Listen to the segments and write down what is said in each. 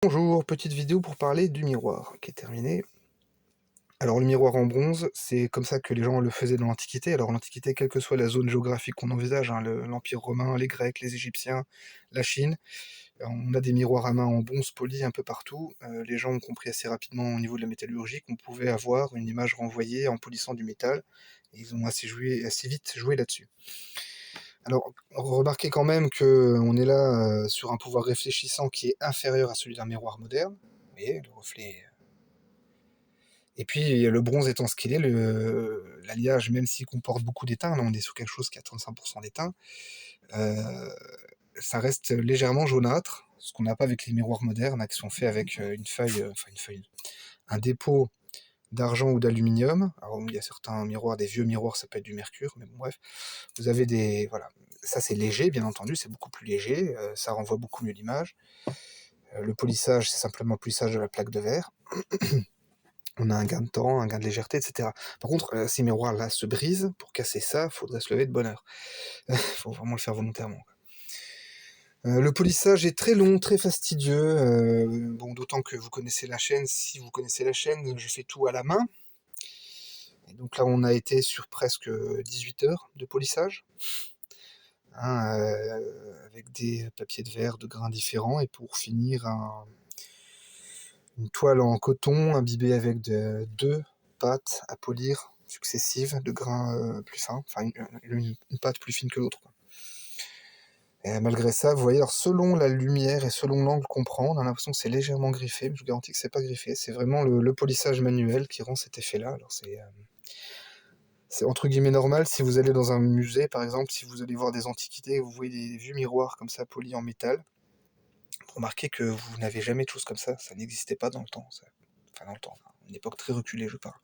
Bonjour, petite vidéo pour parler du miroir qui est terminée. Alors le miroir en bronze, c'est comme ça que les gens le faisaient dans l'Antiquité. Alors l'Antiquité, quelle que soit la zone géographique qu'on envisage, hein, l'Empire romain, les Grecs, les Égyptiens, la Chine, on a des miroirs à main en bronze poli un peu partout. Les gens ont compris assez rapidement au niveau de la métallurgie qu'on pouvait avoir une image renvoyée en polissant du métal. Et ils ont assez vite joué là-dessus. Alors, remarquez quand même qu'on est là sur un pouvoir réfléchissant qui est inférieur à celui d'un miroir moderne. Vous voyez, le reflet. Et puis, le bronze étant ce qu'il est, l'alliage, même s'il comporte beaucoup d'étain, là on est sur quelque chose qui a 35% d'étain, euh, ça reste légèrement jaunâtre, ce qu'on n'a pas avec les miroirs modernes, hein, qui sont faits avec une feuille, un dépôt d'argent ou d'aluminium. Alors, il y a certains miroirs, des vieux miroirs, ça peut être du mercure, mais bon, bref. Vous avez des. Voilà. Ça, c'est léger, bien entendu, c'est beaucoup plus léger, ça renvoie beaucoup mieux l'image. Le polissage, c'est simplement le polissage de la plaque de verre. On a un gain de temps, un gain de légèreté, etc. Par contre, ces miroirs-là se brisent. Pour casser ça, il faudrait se lever de bonne heure. Il faut vraiment le faire volontairement. Le polissage est très long, très fastidieux. Bon, d'autant que vous connaissez la chaîne. Si vous connaissez la chaîne, je fais tout à la main. Et donc là, on a été sur presque 18 heures de polissage, hein, avec des papiers de verre de grains différents. Et pour finir, une toile en coton imbibée avec deux pâtes à polir successives de grains plus fins, enfin une pâte plus fine que l'autre. Et malgré ça, vous voyez, alors selon la lumière et selon l'angle qu'on prend, on a l'impression que c'est légèrement griffé, mais je vous garantis que c'est pas griffé, c'est vraiment le polissage manuel qui rend cet effet-là. Alors c'est entre guillemets normal si vous allez dans un musée, par exemple, si vous allez voir des antiquités, vous voyez des vieux miroirs comme ça polis en métal, remarquez que vous n'avez jamais de choses comme ça n'existait pas dans le temps. Enfin dans le temps, une époque très reculée je parle.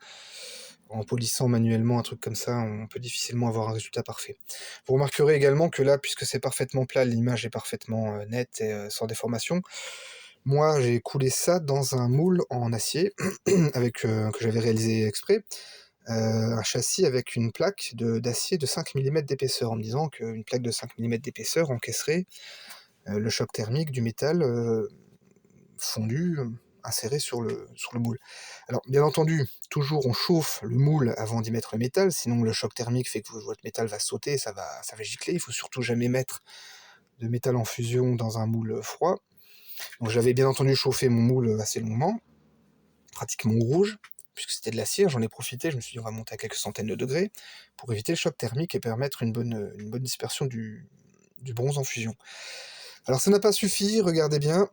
En polissant manuellement un truc comme ça, on peut difficilement avoir un résultat parfait. Vous remarquerez également que là, puisque c'est parfaitement plat, l'image est parfaitement nette et sans déformation. Moi, j'ai coulé ça dans un moule en acier que j'avais réalisé exprès, un châssis avec une plaque d'acier de 5 mm d'épaisseur, en me disant qu'une plaque de 5 mm d'épaisseur encaisserait le choc thermique du métal fondu, inséré sur le moule. Alors, bien entendu, toujours on chauffe le moule avant d'y mettre le métal, sinon le choc thermique fait que votre métal va sauter, ça va gicler. Il faut surtout jamais mettre de métal en fusion dans un moule froid. Donc j'avais bien entendu chauffé mon moule assez longuement, pratiquement au rouge, puisque c'était de l'acier, j'en ai profité, je me suis dit on va monter à quelques centaines de degrés pour éviter le choc thermique et permettre une bonne dispersion du bronze en fusion. Alors ça n'a pas suffi, regardez bien.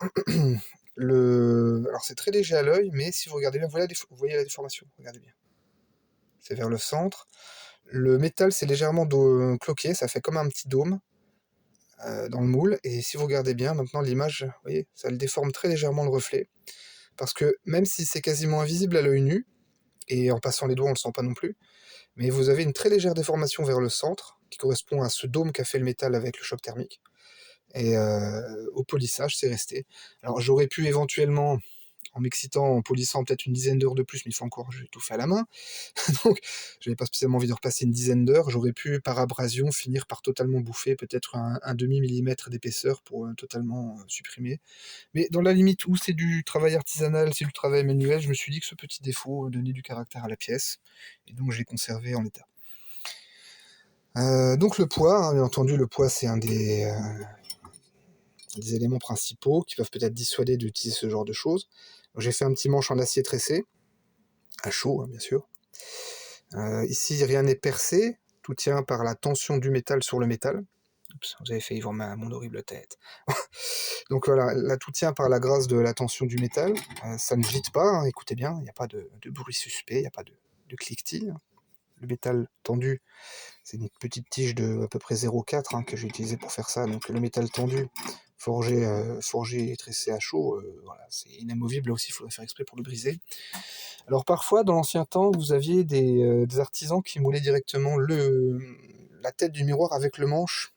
Alors c'est très léger à l'œil, mais si vous regardez bien, vous voyez la déformation, regardez bien. C'est vers le centre. Le métal c'est légèrement cloqué, ça fait comme un petit dôme dans le moule, et si vous regardez bien, maintenant l'image, vous voyez, ça le déforme très légèrement le reflet, parce que même si c'est quasiment invisible à l'œil nu, et en passant les doigts on le sent pas non plus, mais vous avez une très légère déformation vers le centre, qui correspond à ce dôme qu'a fait le métal avec le choc thermique. Et au polissage, c'est resté. Alors j'aurais pu éventuellement, en m'excitant, en polissant peut-être une dizaine d'heures de plus, mais il faut encore, j'ai tout fait à la main, donc j'avais pas spécialement envie de repasser une dizaine d'heures. J'aurais pu, par abrasion, finir par totalement bouffer peut-être un demi-millimètre d'épaisseur pour totalement supprimer. Mais dans la limite où c'est du travail artisanal, c'est du travail manuel, je me suis dit que ce petit défaut donnait du caractère à la pièce, et donc je l'ai conservé en l'état. Donc le poids, hein, bien entendu, le poids c'est un des éléments principaux qui peuvent peut-être dissuader d'utiliser ce genre de choses. J'ai fait un petit manche en acier tressé, à chaud hein, bien sûr. Ici, rien n'est percé, tout tient par la tension du métal sur le métal. Oups, vous avez failli voir mon horrible tête. Donc voilà, là tout tient par la grâce de la tension du métal. Ça ne gîte pas, hein, écoutez bien, il n'y a pas de bruit suspect, il n'y a pas de cliquetis. Le métal tendu, c'est une petite tige de à peu près 0,4 hein, que j'ai utilisé pour faire ça. Donc le métal tendu, forgé et tressé à chaud, voilà, c'est inamovible. Là aussi, il faudrait faire exprès pour le briser. Alors parfois, dans l'ancien temps, vous aviez des artisans qui moulaient directement la tête du miroir avec le manche.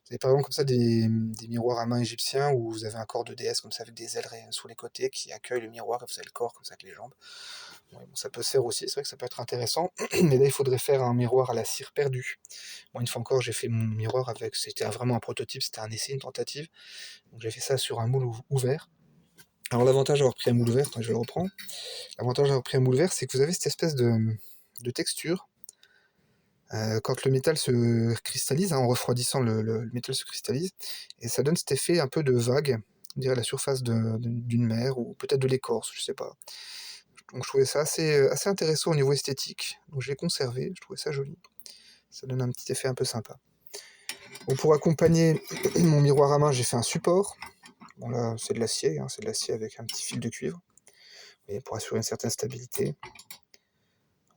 Vous avez par exemple comme ça des miroirs à main égyptiens où vous avez un corps de déesse comme ça avec des ailes sur les côtés qui accueillent le miroir et vous avez le corps comme ça avec les jambes. Ouais, bon, ça peut se faire aussi, c'est vrai que ça peut être intéressant, mais là il faudrait faire un miroir à la cire perdue. Moi, une fois encore, j'ai fait mon miroir c'était vraiment un prototype, c'était un essai, une tentative. Donc j'ai fait ça sur un moule ouvert. Alors l'avantage d'avoir pris un moule vert, attends, je le reprends. L'avantage d'avoir pris un moule vert, c'est que vous avez cette espèce de texture. Quand le métal se cristallise, hein, en refroidissant, le métal se cristallise, et ça donne cet effet un peu de vague, on dirait la surface d'une mer, ou peut-être de l'écorce, je sais pas. Donc je trouvais ça assez intéressant au niveau esthétique, donc je l'ai conservé, je trouvais ça joli. Ça donne un petit effet un peu sympa. Bon, pour accompagner mon miroir à main, j'ai fait un support. Bon là, c'est de l'acier, hein, c'est de l'acier avec un petit fil de cuivre, et pour assurer une certaine stabilité.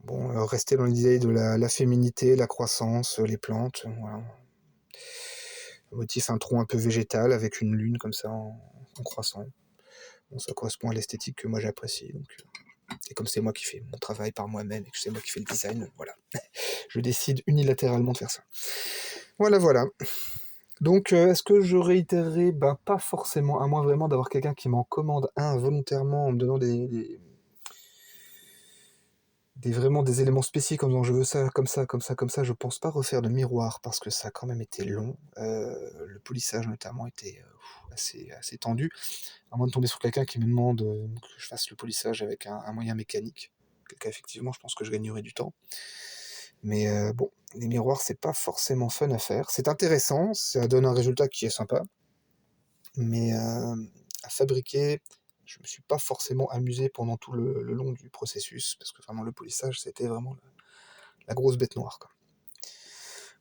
Bon, rester dans l'idée de la féminité, la croissance, les plantes, voilà. Le motif, un tronc un peu végétal avec une lune comme ça en croissant. Bon, ça correspond à l'esthétique que moi j'apprécie. Donc, et comme c'est moi qui fais mon travail par moi-même et que c'est moi qui fais le design, voilà. Je décide unilatéralement de faire ça. Voilà, voilà. Donc, est-ce que je réitérerai? Ben, pas forcément, à moins vraiment d'avoir quelqu'un qui m'en commande un volontairement en me donnant vraiment des éléments spécifiques en disant je veux ça, comme ça, comme ça, comme ça. Je pense pas refaire de miroir parce que ça a quand même été long. Le polissage notamment était assez tendu. À moins de tomber sur quelqu'un qui me demande que je fasse le polissage avec un moyen mécanique. Auquel cas, effectivement, je pense que je gagnerai du temps. Mais bon, les miroirs, c'est pas forcément fun à faire. C'est intéressant, ça donne un résultat qui est sympa. Mais à fabriquer, je me suis pas forcément amusé pendant tout le long du processus, parce que vraiment le polissage, c'était vraiment la grosse bête noire, quoi.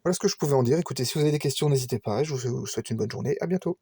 Voilà ce que je pouvais en dire. Écoutez, si vous avez des questions, n'hésitez pas. Je vous souhaite une bonne journée. À bientôt.